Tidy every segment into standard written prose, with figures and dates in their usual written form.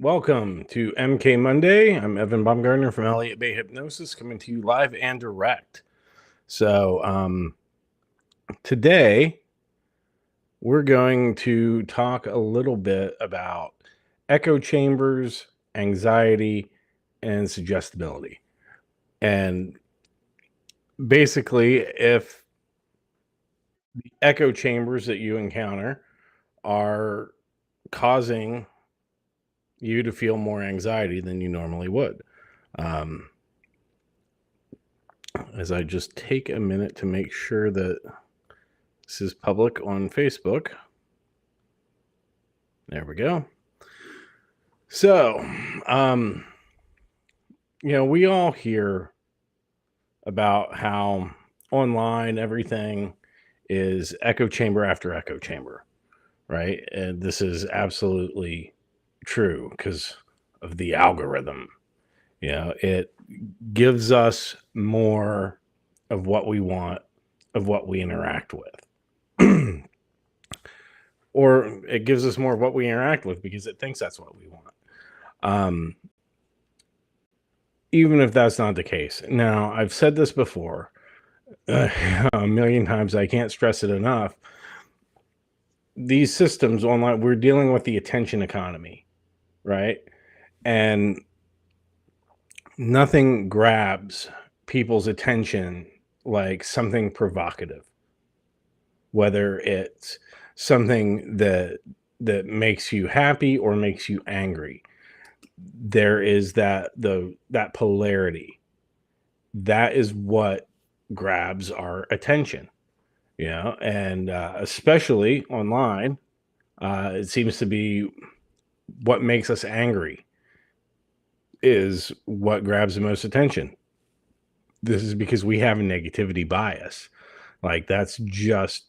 Welcome to MK Monday. I'm Evan Baumgartner from Elliott Bay Hypnosis, coming to you live and direct. So, today we're going to talk a little bit about echo chambers, anxiety, and suggestibility. And basically, if the echo chambers that you encounter are causing you to feel more anxiety than you normally would. Um, as I just take a minute to make sure that this is public on Facebook. There we go. So, um, we all hear about how online everything is echo chamber after echo chamber, right? And this is absolutely true because of the algorithm. It gives us more of what we want, of what we interact with. Or it gives us more of what we interact with because it thinks that's what we want. Um, Even if that's not the case. Now, I've said this before a million times. I can't stress it enough. These systems online, we're dealing with the attention economy, right? And nothing grabs people's attention like something provocative, whether it's something that makes you happy or makes you angry. There is that polarity. That is what grabs our attention, and especially online, it seems to be what makes us angry is what grabs the most attention. This is because we have a negativity bias. Like, that's just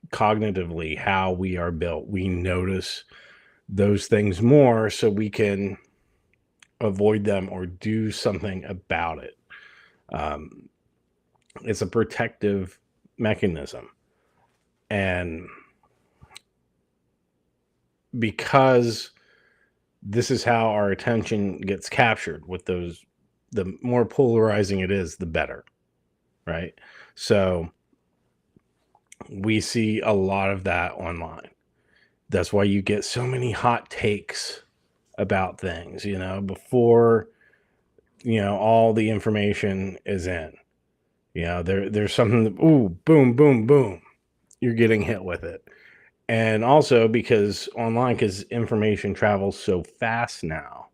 cognitively how we are built. We notice those things more so we can avoid them or do something about it. Um, it's a protective mechanism. And because this is how our attention gets captured with those, the more polarizing it is, the better, right? So we see a lot of that online. That's why you get so many hot takes about things, before all the information is in. There's something that, ooh, boom, boom, boom, you're getting hit with it. And also because online, because information travels so fast now,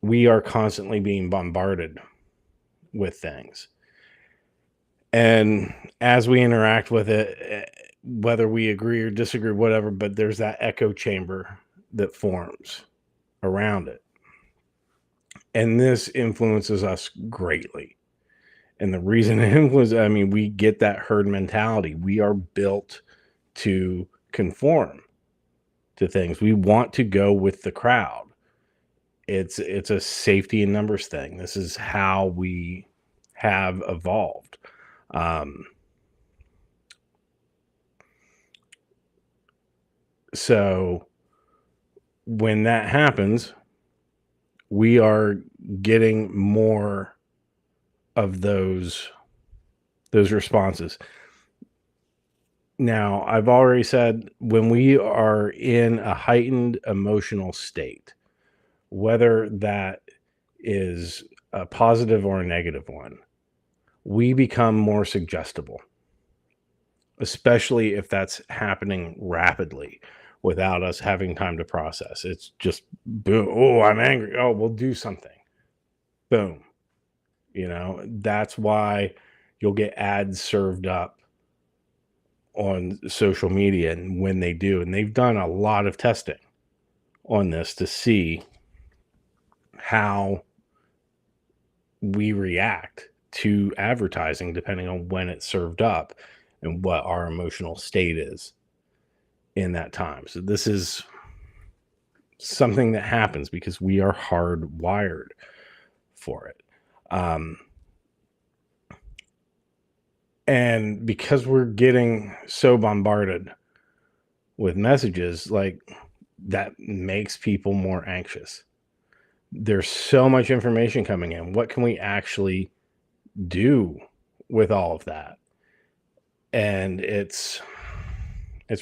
we are constantly being bombarded with things. And as we interact with it, whether we agree or disagree, whatever, but there's that echo chamber that forms around it. And this influences us greatly. And the reason it influences, I mean, we get that herd mentality. We are built to conform to things. We want to go with the crowd. It's a safety in numbers thing. This is how we have evolved. So when that happens, we are getting more of those responses. Now, I've already said, when we are in a heightened emotional state, whether that is a positive or a negative one, we become more suggestible, especially if that's happening rapidly without us having time to process. It's just boom. Oh, I'm angry. Oh, we'll do something. Boom. That's why you'll get ads served up on social media. And when they do, and they've done a lot of testing on this to see how we react to advertising depending on when it's served up and what our emotional state is in that time. So this is something that happens because we are hardwired for it. And because we're getting so bombarded with messages, like, that makes people more anxious. There's so much information coming in. What can we actually do with all of that? And it's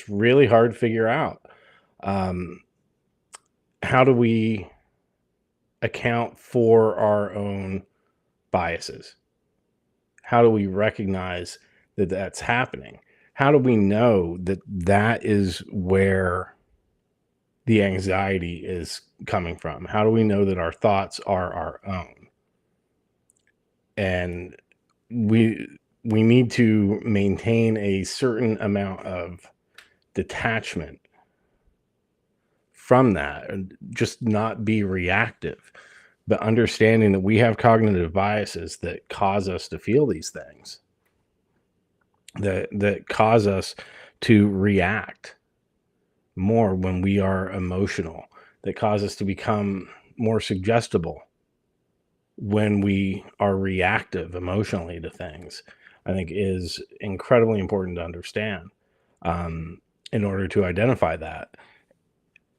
really hard to figure out. Um, how do we account for our own biases? How do we recognize that that's happening? How do we know that that is where the anxiety is coming from? How do we know that our thoughts are our own? And we we need to maintain a certain amount of detachment from that and just not be reactive, but understanding that we have cognitive biases that cause us to feel these things, that cause us to react more when we are emotional, that cause us to become more suggestible when we are reactive emotionally to things. I think is incredibly important to understand, um, in order to identify that.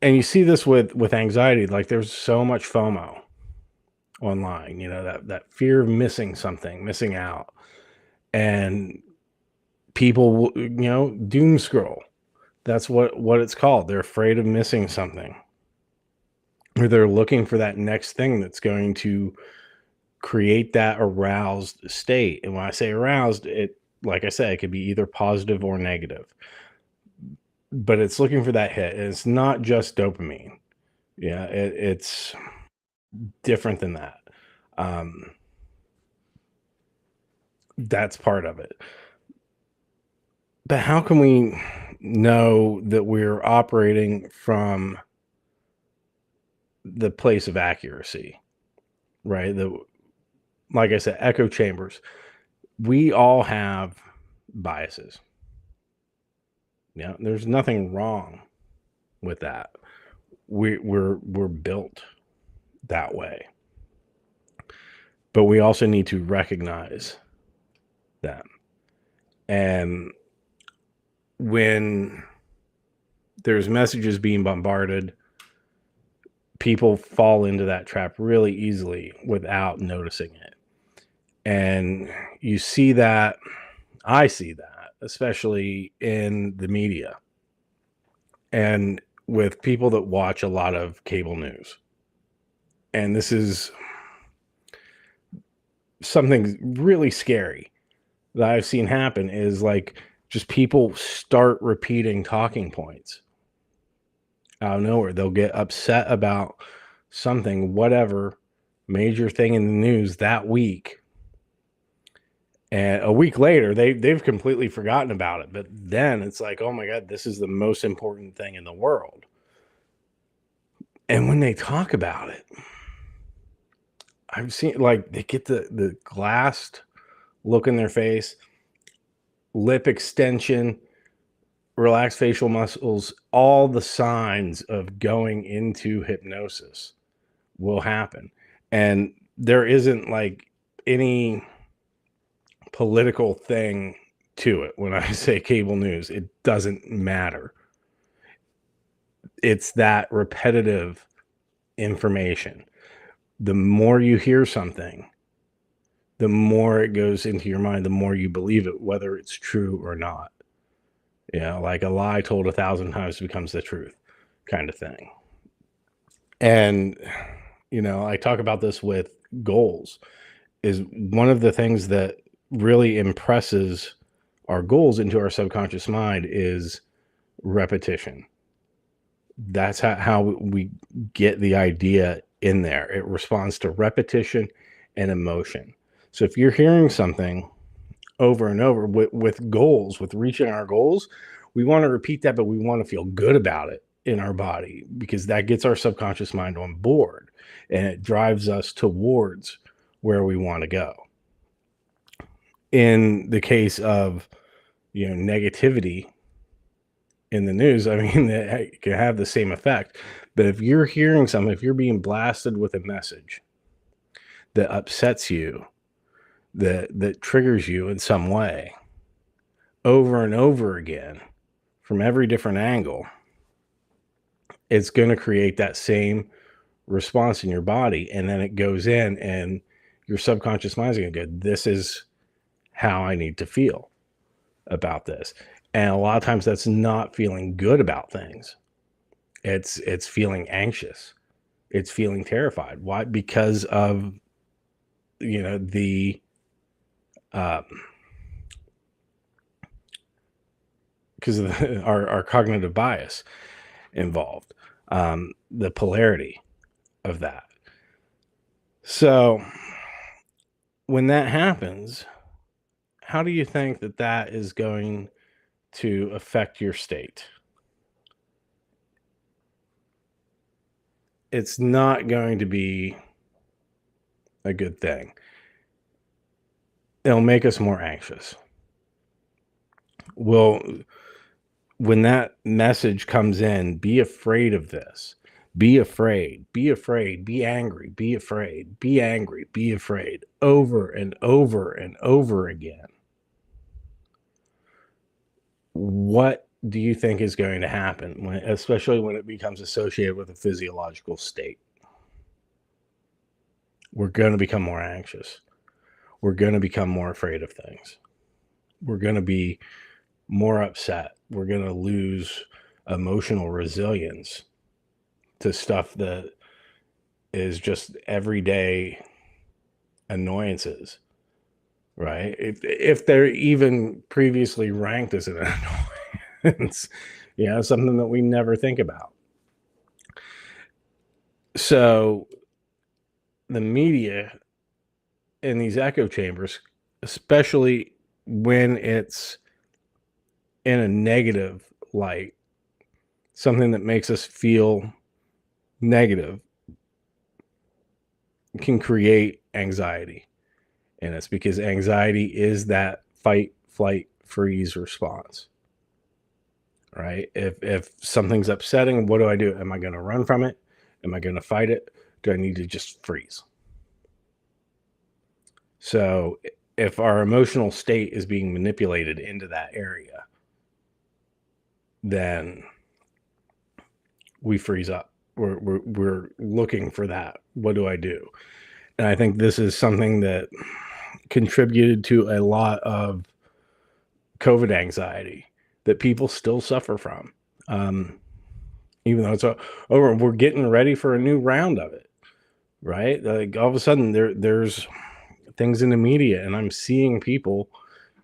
And you see this with anxiety, like there's so much FOMO online, that fear of missing something, missing out. And people doom scroll. That's what it's called. They're afraid of missing something. Or they're looking for that next thing that's going to create that aroused state. And when I say aroused, it like I said, it could be either positive or negative. But it's looking for that hit. And it's not just dopamine. Yeah, it's different than that. Um, that's part of it. But how can we know that we're operating from the place of accuracy, right? Like I said, echo chambers. We all have biases. Yeah, there's nothing wrong with that. We're built that way, but we also need to recognize them. And when there's messages being bombarded, people fall into that trap really easily without noticing it. And you see that, I see that, especially in the media and with people that watch a lot of cable news. And this is something really scary that I've seen happen is like just people start repeating talking points out of nowhere. They'll get upset about something, whatever major thing in the news that week. And a week later, they've completely forgotten about it. But then it's like, oh my God, this is the most important thing in the world. And when they talk about it, I've seen like they get the glassed look in their face, lip extension, relaxed facial muscles, all the signs of going into hypnosis will happen. And there isn't like any political thing to it. When I say cable news, it doesn't matter. It's that repetitive information. The more you hear something, the more it goes into your mind, the more you believe it, whether it's true or not. Like a lie told 1,000 times becomes the truth kind of thing. And, I talk about this with goals is one of the things that really impresses our goals into our subconscious mind is repetition. That's how we get the idea in there. It responds to repetition and emotion. So if you're hearing something over and over with goals, with reaching our goals, we want to repeat that, but we want to feel good about it in our body because that gets our subconscious mind on board and it drives us towards where we want to go. In the case of, negativity in the news, I mean, it can have the same effect. But if you're hearing something, if you're being blasted with a message that upsets you, that triggers you in some way over and over again from every different angle, it's going to create that same response in your body. And then it goes in, and your subconscious mind is going to go, this is how I need to feel about this. And a lot of times that's not feeling good about things. It's feeling anxious. It's feeling terrified. Why? Because of, the um, because of our cognitive bias involved, the polarity of that. So when that happens, how do you think that that is going to affect your state? It's not going to be a good thing. It'll make us more anxious. Well, when that message comes in, be afraid of this. Be afraid, be afraid, be angry, be afraid, be angry, be afraid, over and over and over again. What do you think is going to happen when, especially when it becomes associated with a physiological state? We're going to become more anxious. We're going to become more afraid of things. We're going to be more upset. We're going to lose emotional resilience to stuff that is just everyday annoyances, right? If they're even previously ranked as an annoyance, something that we never think about. So the media in these echo chambers, especially when it's in a negative light, something that makes us feel negative, can create anxiety in us, because anxiety is that fight, flight, freeze response, right? If something's upsetting, what do I do? Am I going to run from it? Am I going to fight it? Do I need to just freeze? So if our emotional state is being manipulated into that area, then we freeze up. We're looking for that. What do I do? And I think this is something that contributed to a lot of COVID anxiety that people still suffer from. Even though it's over, we're getting ready for a new round of it, right? Like all of a sudden there's things in the media, and I'm seeing people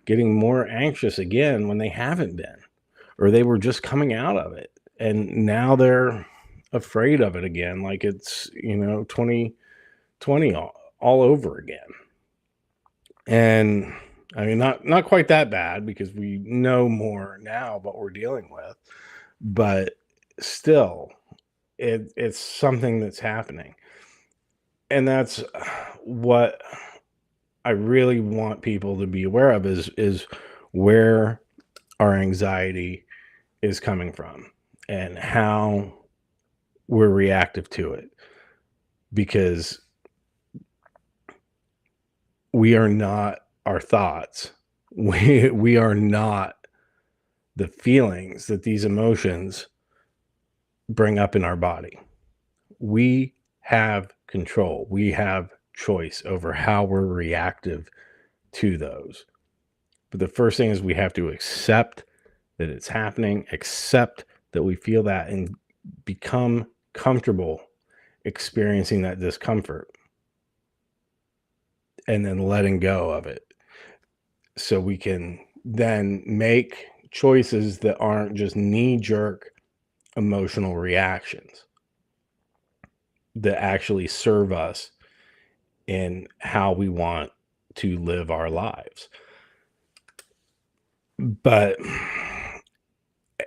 getting more anxious again when they haven't been, or they were just coming out of it, and now they're afraid of it again, like it's 2020 all over again. And I mean, not quite that bad, because we know more now what we're dealing with, but still, it's something that's happening. And that's what I really want people to be aware of, is where our anxiety is coming from and how we're reactive to it, because we are not our thoughts. We are not the feelings that these emotions bring up in our body. We have control. We have choice over how we're reactive to those. But the first thing is we have to accept that it's happening, accept that we feel that, and become comfortable experiencing that discomfort, and then letting go of it, so we can then make choices that aren't just knee-jerk emotional reactions, that actually serve us in how we want to live our lives. But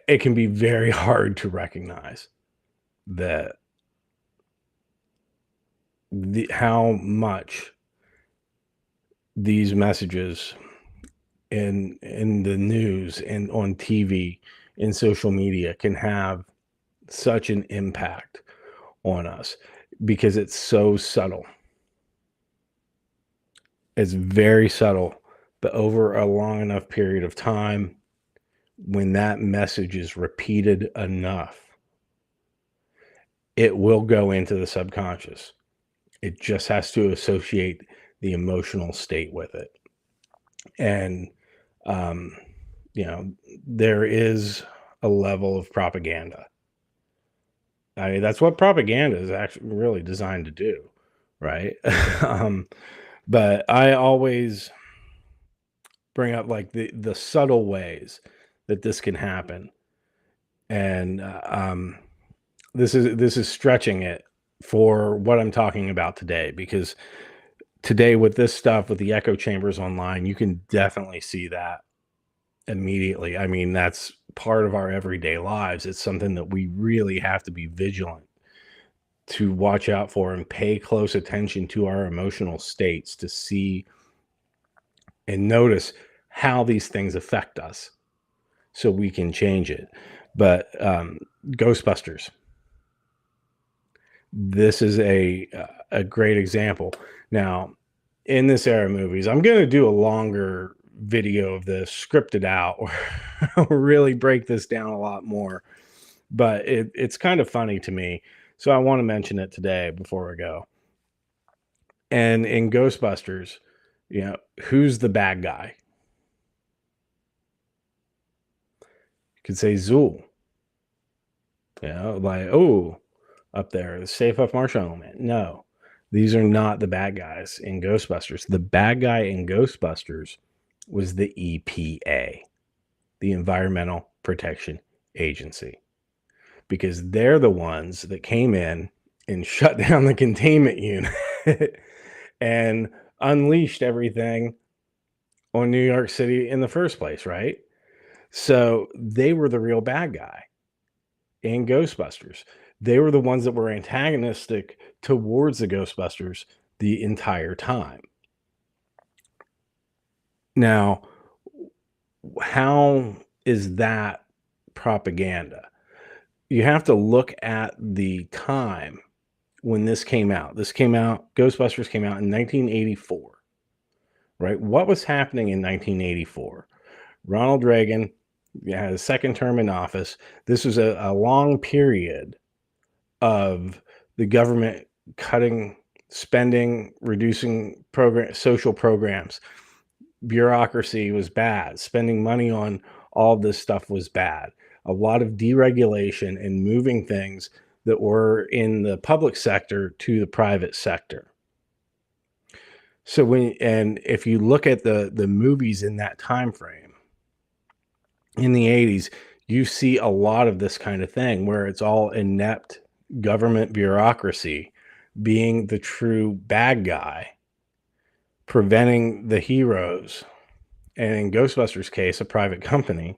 it can be very hard to recognize that how much these messages in the news and on TV, in social media, can have such an impact on us, because it's so subtle. It's very subtle, but over a long enough period of time, when that message is repeated enough, it will go into the subconscious. It just has to associate the emotional state with it. And, um, you know, there is a level of propaganda. I mean, that's what propaganda is actually really designed to do, right? um, but I always bring up like the subtle ways that this can happen, and this is stretching it for what I'm talking about today, because today with this stuff with the echo chambers online, you can definitely see that immediately. I mean, that's part of our everyday lives. It's something that we really have to be vigilant to watch out for and pay close attention to our emotional states to see and notice how these things affect us so we can change it. But Ghostbusters, this is a great example. Now, in this era of movies, I'm going to do a longer video of this, scripted out, or really break this down a lot more. But it's kind of funny to me, so I want to mention it today before we go. And in Ghostbusters, who's the bad guy? You could say Zool. Like, oh, up there, the Safe Up Marshmallow Man. No, these are not the bad guys in Ghostbusters. The bad guy in Ghostbusters was the EPA, the Environmental Protection Agency, because they're the ones that came in and shut down the containment unit and unleashed everything on New York City in the first place, right? So they were the real bad guy in Ghostbusters. They were the ones that were antagonistic towards the Ghostbusters the entire time. Now, how is that propaganda? You have to look at the time when this came out. Ghostbusters came out in 1984, right? What was happening in 1984? Ronald Reagan had a second term in office. This was a long period of the government cutting spending, reducing social programs. Bureaucracy was bad. Spending money on all this stuff was bad. A lot of deregulation and moving things that were in the public sector to the private sector. So if you look at the movies in that time frame in the 80s, you see a lot of this kind of thing where it's all inept government bureaucracy being the true bad guy, preventing the heroes, and in Ghostbusters' case, a private company,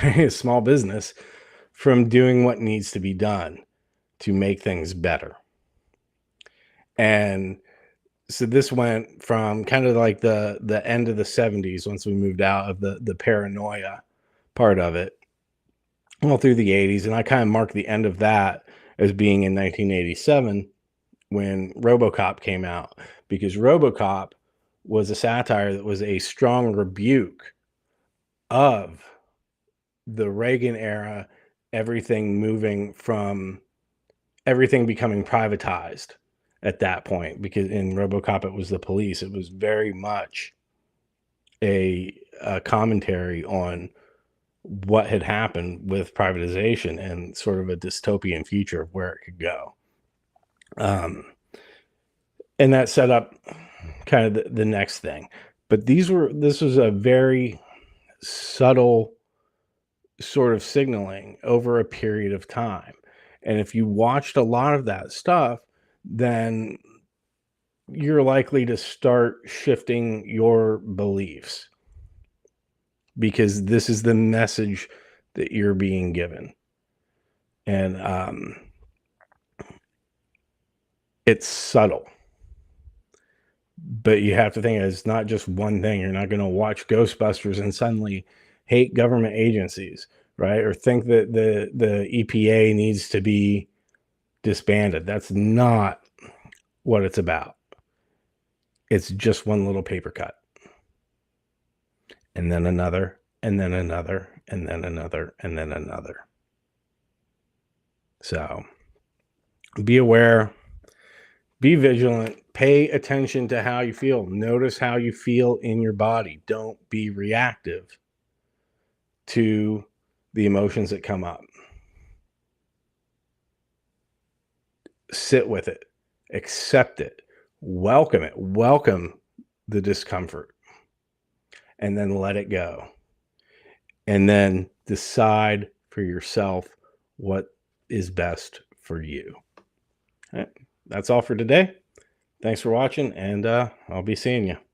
a small business, from doing what needs to be done to make things better. And so this went from kind of like the end of the 70s, once we moved out of the paranoia part of it, all through the 80s. And I kind of mark the end of that as being in 1987 when RoboCop came out, because RoboCop was a satire that was a strong rebuke of the Reagan era, everything becoming privatized at that point, because in RoboCop it was the police. It was very much a commentary on what had happened with privatization and sort of a dystopian future of where it could go. And that set up kind of the next thing. But this was a very subtle sort of signaling over a period of time. And if you watched a lot of that stuff, then you're likely to start shifting your beliefs, because this is the message that you're being given. And it's subtle, but you have to think it's not just one thing. You're not going to watch Ghostbusters and suddenly hate government agencies, right? Or think that the EPA needs to be disbanded. That's not what it's about. It's just one little paper cut, and then another, and then another, and then another, and then another. So Be aware, be vigilant, pay attention to how you feel. Notice how you feel in your body. Don't be reactive to the emotions that come up. Sit with it, accept it, welcome the discomfort, and then let it go. And then decide for yourself what is best for you. All right. That's all for today. Thanks for watching, and I'll be seeing you.